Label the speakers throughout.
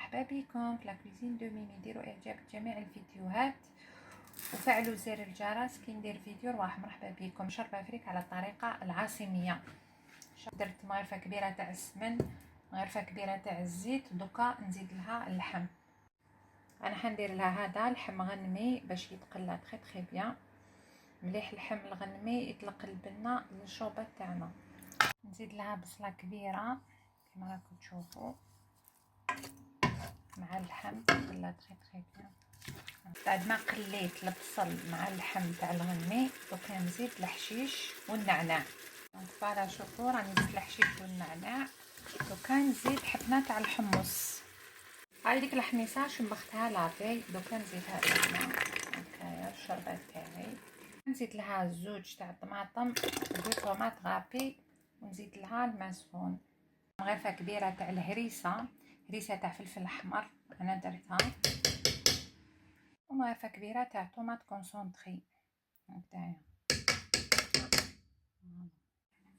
Speaker 1: مرحبا بكم في لاكوزين دو ميمي. ديروا اعجاب بجميع الفيديوهات وفعلوا زر الجرس كي ندير فيديو رواح. مرحبا بكم. شربة فريك على الطريقه العاصميه. درت مغرفه كبيره تاع السمن، مغرفه كبيره تاع الزيت، دوكا نزيد لها اللحم. انا حندير لها هذا اللحم مغنمي باش يتقلى تري بيان مليح. اللحم الغنمي يطلق البنه للشوربه تاعنا. نزيد لها بصله كبيره كما راكم تشوفوا مع اللحم تقلى تري بيان. بعد ما قليت البصل مع اللحم تاع الغنمي دوكا نزيد الحشيش والنعناع. دونك فوالا شوفوا راني زدت الحشيش والنعناع. دوكا نزيد حبنه تاع الحمص. هاي ديك الحميصه شمختها لافي. دوكا نزيدها هنا هكايا الشوربه تاعي. نزيد لها الزوج تاع الطماطم دو طوماط غابي ونزيد لها الماء سخون. مغرفه كبيره تاع الهريسه، هريسه تاع فلفل احمر انا درتها، ومغرفه كبيره تاع طوماط كونسونطري هكايا.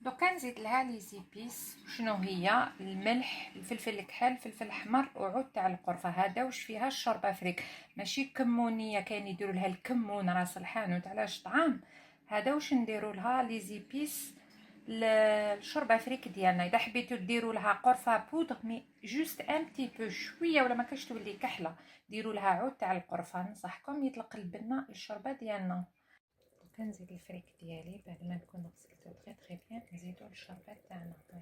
Speaker 1: دوكا نزيد لها لي زيبيس. شنو هي؟ الملح، الفلفل الكحل، الفلفل الاحمر، وعود تاع القرفه. هذا واش فيها الشوربه فريك، ماشي كمونيه. كاين يديروا لها الكمون راس الحانوت علاش طعام. هذا واش نديروا لها لي زيبيس الشوربه فريك ديالنا. اذا حبيتوا ديروا لها قرفه بودغ مي جوست ان بتي بو شويه ولا ما كاش تولي كحله، ديروا لها عود تاع القرفه. ننصحكم يطلق البنه الشوربه ديالنا. كنزيد الفريك ديالي بعد ما نكون غسلته تري بيان. نزيدو الشوربه تاعنا. هاي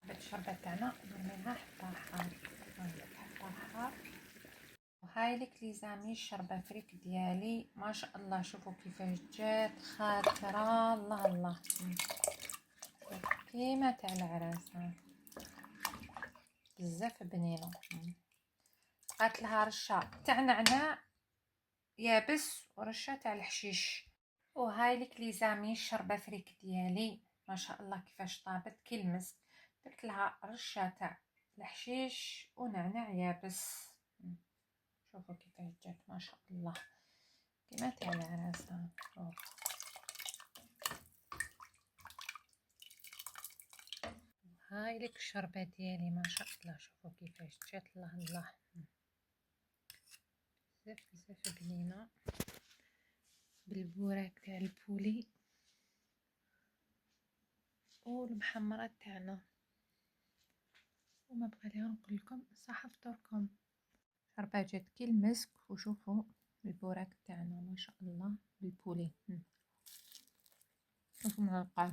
Speaker 1: هاد الشوربه تاعنا نرميها حتى حار. حتى حار. وهاي لك لي زامي الشوربه فريك ديالي ما شاء الله. شوفوا كيفاش جات خاطره. الله الله كيما تاع العراس بزاف بنينه. بقات لها رشه تاع نعناع يابس ورشه تاع الحشيش. وهاي لك لي زامي الشوربه فريك ديالي ما شاء الله كيفاش طابت كي المسك. درت لها رشه تاع الحشيش ونعناع يابس. شوفوا كيفاش جات ما شاء الله كيما تاع العراس. هاي لك الشوربه ديالي ما شاء الله. شوفوا كيفاش جات. الله الله بزاف بزاف بنينه بالبوراك تاع البولي والمحمرات تاعنا. وما بغى لي نقول لكم صحه فطوركم. شوربه جات كي المسك. وشوفوا البوراك تاعنا ما شاء الله بالبولي. شوفوا من القاع